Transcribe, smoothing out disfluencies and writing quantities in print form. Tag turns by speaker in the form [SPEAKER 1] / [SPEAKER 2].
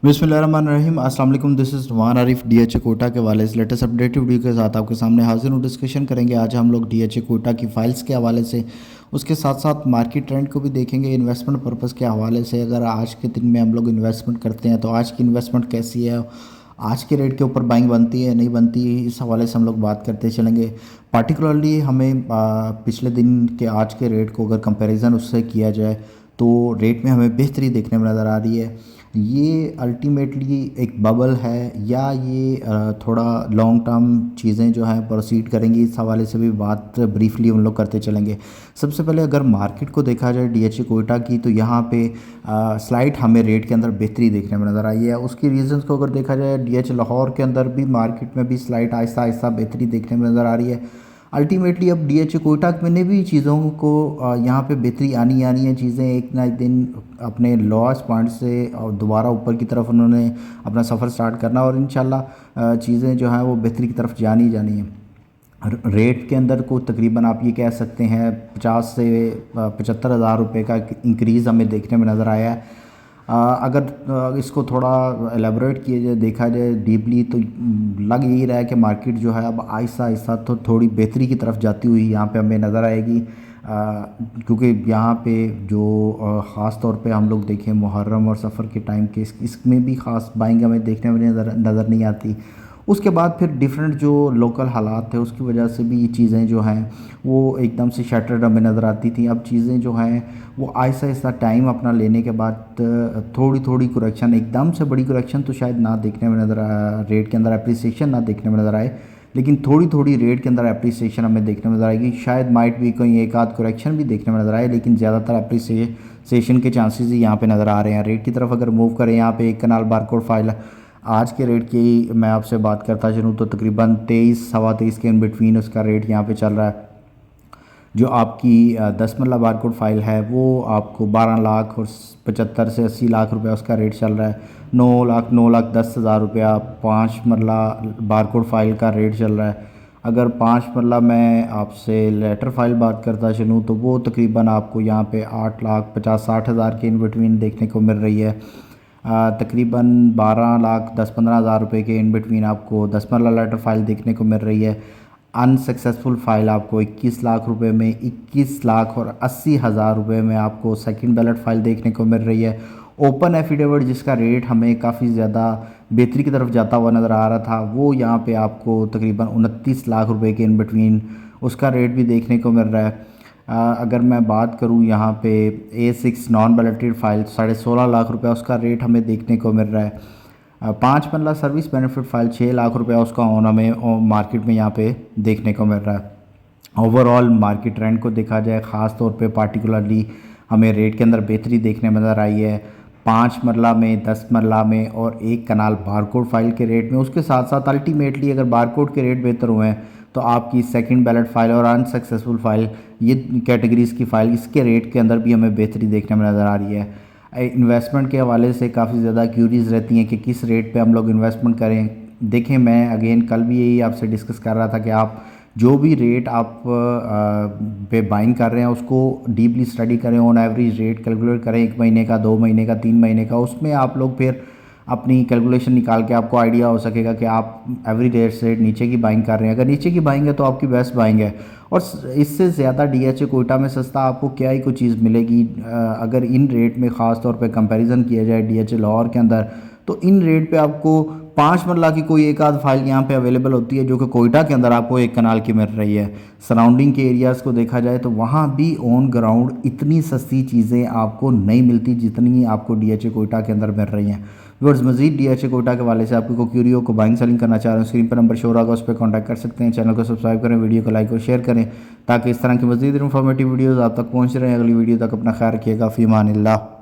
[SPEAKER 1] बिस्मिल्लाहिर्रहमानिर्रहीम। अस्सलाम वालेकुम। This is Numan Arif DHA Quetta के हवाले से लेटेस्ट अपडेटेड वीडियो के साथ आपके सामने हाजिर हूँ। डिस्कशन करेंगे आज हम लोग डीएचए कोटा की फ़ाइल्स के हवाले से, उसके साथ साथ मार्केट ट्रेंड को भी देखेंगे इन्वेस्टमेंट पर्पज़ के हवाले से। अगर आज के दिन में हम लोग इन्वेस्टमेंट करते हैं तो आज की इन्वेस्टमेंट कैसी है, आज के रेट के ऊपर बाइंग बनती है नहीं बनती, इस हवाले से हम लोग बात करते चलेंगे। पार्टिकुलरली हमें पिछले दिन के आज के रेट को अगर कंपैरिजन उससे किया जाए तो रेट में हमें बेहतरी देखने में नज़र आ रही है। ये अल्टीमेटली एक बबल है या ये थोड़ा लॉन्ग टर्म चीज़ें जो हैं प्रोसीड करेंगी, इस हवाले से भी बात ब्रीफली हम लोग करते चलेंगे। सबसे पहले अगर मार्केट को देखा जाए डीएचए कोयटा की, तो यहाँ पे स्लाइट हमें रेट के अंदर बेहतरी देखने में नज़र आई है। उसकी रीजंस को अगर देखा जाए, डीएचए लाहौर के अंदर भी मार्केट में भी स्लाइट आहिस्ता आहिस्ता बेहतरी देखने में नज़र आ रही है। अल्टीमेटली अब डीएचए कोयटा में भी चीज़ों को यहाँ पे बेहतरी आनी है। चीज़ें एक ना एक दिन अपने लॉस पॉइंट से और दोबारा ऊपर की तरफ उन्होंने अपना सफ़र स्टार्ट करना, और इंशाल्लाह चीज़ें जो हैं वो बेहतरी की तरफ जानी है। रेट के अंदर को तकरीबन आप ये कह सकते हैं 50 से 75 हज़ार रुपये का इंक्रीज़ हमें देखने में नज़र आया है। अगर इसको थोड़ा एलेबोरेट किया जाए, देखा जाए डीपली, तो लग यही रहा है कि मार्केट जो है अब आहिस्ता आहिस्ता तो थोड़ी बेहतरी की तरफ जाती हुई यहाँ पे हमें नज़र आएगी। क्योंकि यहाँ पे जो ख़ास तौर पे हम लोग देखें मुहर्रम और सफ़र के टाइम के इसमें भी ख़ास बाइंग हमें देखने में नज़र नहीं आती। उसके बाद फिर डिफरेंट जो लोकल हालात थे उसकी वजह से भी ये चीज़ें जो हैं वो एकदम से शटर्ड हमें नज़र आती थी। अब चीज़ें जो हैं वो आहिस्ता आहिस्ता टाइम अपना लेने के बाद थोड़ी थोड़ी करेक्शन, एकदम से बड़ी करेक्शन तो शायद ना देखने में नज़र आए, रेट के अंदर अप्रिसिएशन ना देखने में नज़र आए, लेकिन थोड़ी थोड़ी रेट के अंदर अप्रिसिएशन हमें देखने में नज़र आएगी। शायद माइट भी कोई एक आध करेक्शन भी देखने में नज़र आए, लेकिन ज़्यादातर अप्रिसिएशन के चांसेस ही यहाँ पे नज़र आ रहे हैं। रेट की तरफ अगर मूव करें, यहाँ पे एक कनाल बारकोड फाइल आज के रेट की मैं आपसे बात करता चलूँ तो तकरीबन 23 सवा 23 के इन बिटवीन उसका रेट यहाँ पे चल रहा है। जो आपकी 10 मरला बारकोड फाइल है वो आपको 12 लाख और 75 से 80 लाख रुपया उसका रेट चल रहा है। 9 लाख 10 हज़ार रुपया 5 मरला बारकोड फाइल का रेट चल रहा है। अगर 5 मरला मैं आपसे लेटर फाइल बात करता चलूँ तो वो तकरीबन आपको यहाँ पे 8 लाख 50-60 हज़ार के इन बिटवीन देखने को मिल रही है। तकरीबन 12 लाख 10-15 हज़ार रुपये के इन बिटवीन आपको 10 मरला लेटर फाइल देखने को मिल रही है। अनसक्सेसफुल फ़ाइल आपको 21 लाख रुपए में, 21 लाख और 80 हज़ार रुपये में आपको सेकंड बैलेट फ़ाइल देखने को मिल रही है। ओपन एफिडेविट जिसका रेट हमें काफ़ी ज़्यादा बेहतरी की तरफ जाता हुआ नज़र आ रहा था, वो यहाँ पे आपको तकरीबन 29 लाख रुपए के इन बिटवीन उसका रेट भी देखने को मिल रहा है। अगर मैं बात करूँ यहाँ पे A6 non balloted file 16.5 lakh रुपया उसका रेट हमें देखने को मिल रहा है। 5 मरला सर्विस बेनिफिट फ़ाइल 6 लाख रुपया उसका ऑन हमें मार्केट में यहाँ पे देखने को मिल रहा है। ओवरऑल मार्केट ट्रेंड को देखा जाए, ख़ास तौर पे पार्टिकुलरली हमें रेट के अंदर बेहतरी देखने में नज़र आई है 5 मरला में, 10 मरला में और एक कनाल बारकोड फाइल के रेट में। उसके साथ साथ अल्टीमेटली अगर बारकोड के रेट बेहतर हुए हैं तो आपकी सेकंड बैलेट फ़ाइल और अनसक्सेसफुल फ़ाइल, ये कैटेगरीज़ की फ़ाइल, इसके रेट के अंदर भी हमें बेहतरी देखने में नज़र आ रही है। इन्वेस्टमेंट के हवाले से काफ़ी ज़्यादा क्यूरीज रहती हैं कि किस रेट पे हम लोग इन्वेस्टमेंट करें। देखें, मैं अगेन कल भी यही आपसे डिस्कस कर रहा था कि आप जो भी रेट आप पे बाइंग कर रहे हैं उसको डीपली स्टडी करें, ऑन एवरेज रेट कैलकुलेट करें, 1 महीने का, 2 महीने का, 3 महीने का, उसमें आप लोग फिर अपनी कैलकुलेशन निकाल के आपको आइडिया हो सकेगा कि आप एवरेज रेट से नीचे की बाइंग कर रहे हैं। अगर नीचे की बाइंग है तो आपकी बेस्ट बाइंग है, और इससे ज़्यादा डीएचए कोयटा में सस्ता आपको क्या ही कोई चीज़ मिलेगी। अगर इन रेट में ख़ास तौर पे कंपैरिजन किया जाए डीएचए लाहौर के अंदर, तो इन रेट पे आपको 5 मरला की कोई एक आध फाइल यहाँ पे अवेलेबल होती है जो कि कोयटा के अंदर आपको एक कनाल की मिल रही है। सराउंडिंग के एरियाज़ को देखा जाए तो वहाँ भी ऑन ग्राउंड इतनी सस्ती चीज़ें आपको नहीं मिलती जितनी आपको डीएचए कोयटा के अंदर मिल रही हैं। व्यूअर्स, मजीद डीएचए कोयटा के वाले से आपको कोई क्यूरी हो, को बाइंग सेलिंग करना चाह रहे हैं, स्क्रीन पर नंबर शो होगा, उस पर कॉन्टैक्ट कर सकते हैं। चैनल को सब्सक्राइब करें, वीडियो को लाइक और शेयर करें ताकि इस तरह की मजीद इन्फॉर्मेटिव वीडियोज़ आप तक पहुँच रहे हैं। अगली वीडियो तक अपना ख्याल रखिएगा। फ़ी अमानिल्लाह।